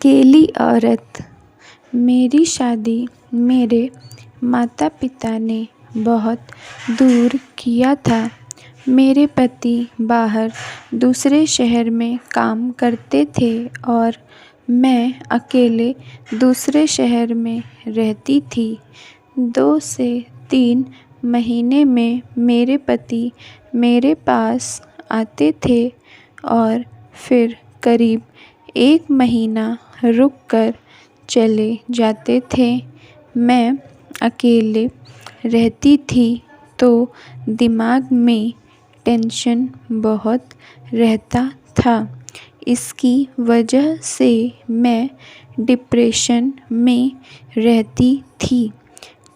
अकेली औरत। मेरी शादी मेरे माता पिता ने बहुत दूर किया था। मेरे पति बाहर दूसरे शहर में काम करते थे और मैं अकेले दूसरे शहर में रहती थी। 2 से 3 महीने में मेरे पति मेरे पास आते थे और फिर करीब 1 महीना रुककर चले जाते थे। मैं अकेले रहती थी तो दिमाग में टेंशन बहुत रहता था। इसकी वजह से मैं डिप्रेशन में रहती थी।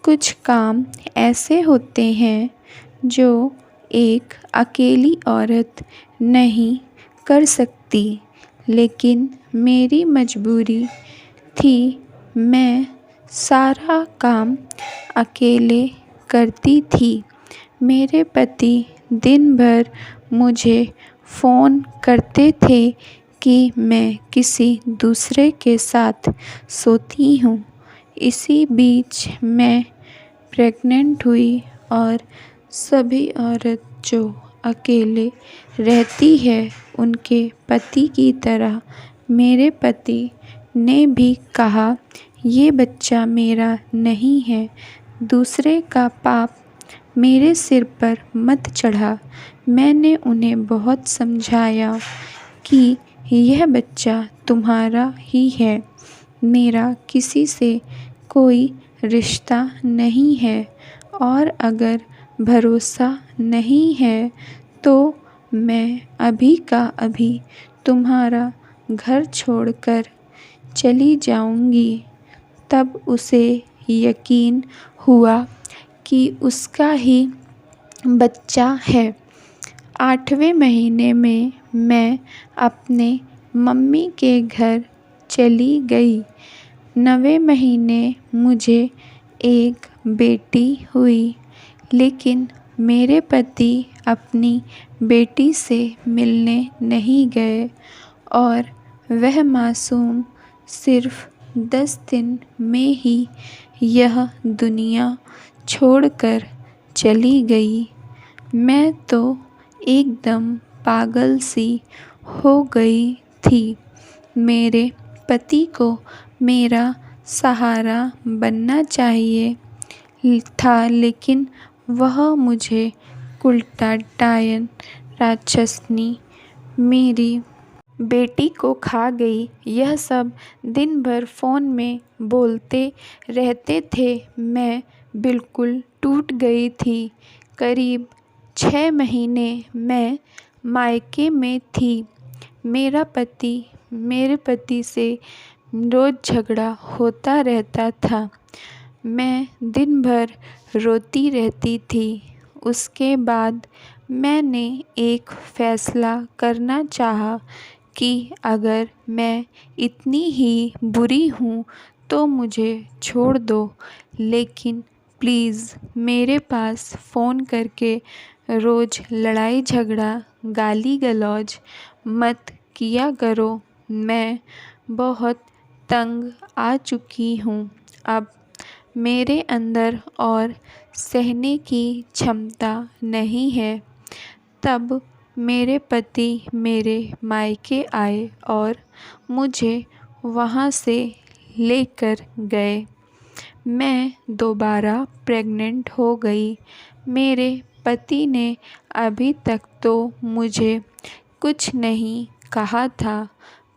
कुछ काम ऐसे होते हैं जो एक अकेली औरत नहीं कर सकती, लेकिन मेरी मजबूरी थी। मैं सारा काम अकेले करती थी। मेरे पति दिन भर मुझे फ़ोन करते थे कि मैं किसी दूसरे के साथ सोती हूँ। इसी बीच मैं प्रेग्नेंट हुई और सभी औरत जो अकेले रहती है उनके पति की तरह मेरे पति ने भी कहा, ये बच्चा मेरा नहीं है, दूसरे का पाप मेरे सिर पर मत चढ़ा। मैंने उन्हें बहुत समझाया कि यह बच्चा तुम्हारा ही है, मेरा किसी से कोई रिश्ता नहीं है और अगर भरोसा नहीं है तो मैं अभी का अभी तुम्हारा घर छोड़कर चली जाऊंगी। तब उसे यकीन हुआ कि उसका ही बच्चा है। 8वें महीने में मैं अपने मम्मी के घर चली गई। 9वें महीने मुझे एक बेटी हुई, लेकिन मेरे पति अपनी बेटी से मिलने नहीं गए और वह मासूम सिर्फ़ 10 दिन में ही यह दुनिया छोड़कर चली गई। मैं तो एकदम पागल सी हो गई थी। मेरे पति को मेरा सहारा बनना चाहिए था, लेकिन वह मुझे उल्टा डायन राक्षसनी मेरी बेटी को खा गई। यह सब दिन भर फ़ोन में बोलते रहते थे। मैं बिल्कुल टूट गई थी। करीब 6 महीने मैं मायके में थी। मेरे पति से रोज़ झगड़ा होता रहता था। मैं दिन भर रोती रहती थी। उसके बाद मैंने एक फ़ैसला करना चाहा कि अगर मैं इतनी ही बुरी हूँ तो मुझे छोड़ दो, लेकिन प्लीज़ मेरे पास फ़ोन करके रोज़ लड़ाई झगड़ा गाली गलौज मत किया करो। मैं बहुत तंग आ चुकी हूँ। अब मेरे अंदर और सहने की क्षमता नहीं है। तब मेरे पति मेरे मायके आए और मुझे वहाँ से लेकर गए। मैं दोबारा प्रेग्नेंट हो गई। मेरे पति ने अभी तक तो मुझे कुछ नहीं कहा था,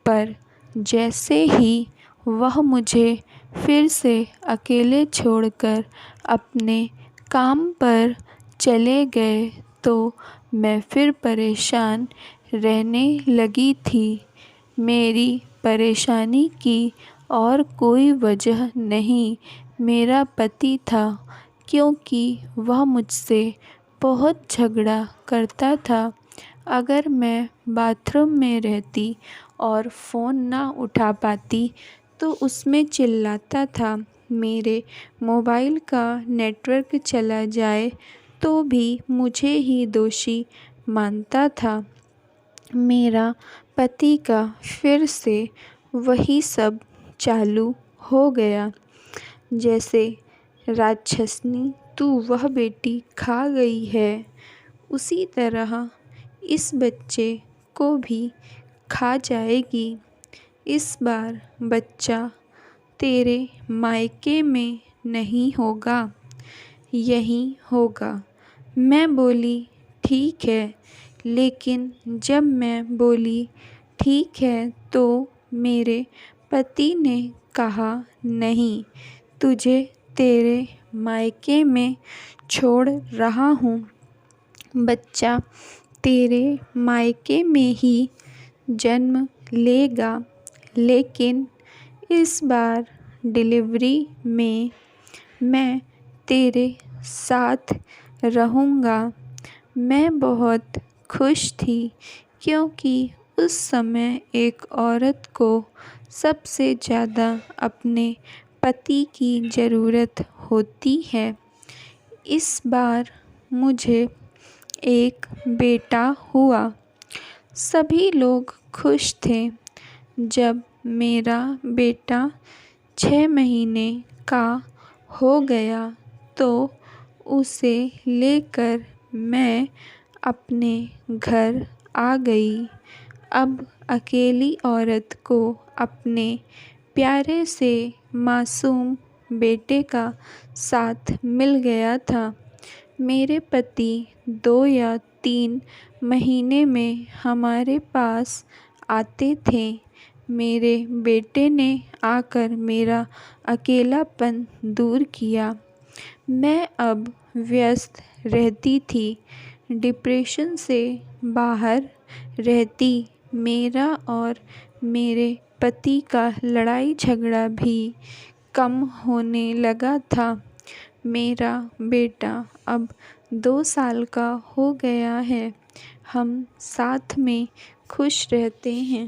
पर जैसे ही वह मुझे फिर से अकेले छोड़कर अपने काम पर चले गए तो मैं फिर परेशान रहने लगी थी। मेरी परेशानी की और कोई वजह नहीं, मेरा पति था, क्योंकि वह मुझसे बहुत झगड़ा करता था। अगर मैं बाथरूम में रहती और फ़ोन ना उठा पाती तो उसमें चिल्लाता था। मेरे मोबाइल का नेटवर्क चला जाए तो भी मुझे ही दोषी मानता था। मेरा पति का फिर से वही सब चालू हो गया। जैसे राक्षसनी तू वह बेटी खा गई है, उसी तरह इस बच्चे को भी खा जाएगी। इस बार बच्चा तेरे मायके में नहीं होगा, यहीं होगा। मैं बोली ठीक है, लेकिन जब मैं बोली ठीक है तो मेरे पति ने कहा नहीं, तुझे तेरे मायके में छोड़ रहा हूँ। बच्चा तेरे मायके में ही जन्म लेगा, लेकिन इस बार डिलीवरी में मैं तेरे साथ रहूँगा। मैं बहुत खुश थी, क्योंकि उस समय एक औरत को सबसे ज़्यादा अपने पति की ज़रूरत होती है। इस बार मुझे एक बेटा हुआ। सभी लोग खुश थे। जब मेरा बेटा 6 महीने का हो गया तो उसे लेकर मैं अपने घर आ गई। अब अकेली औरत को अपने प्यारे से मासूम बेटे का साथ मिल गया था। मेरे पति 2 या 3 महीने में हमारे पास आते थे। मेरे बेटे ने आकर मेरा अकेलापन दूर किया। मैं अब व्यस्त रहती थी, डिप्रेशन से बाहर रहती। मेरा और मेरे पति का लड़ाई झगड़ा भी कम होने लगा था। मेरा बेटा अब 2 साल का हो गया है। हम साथ में खुश रहते हैं।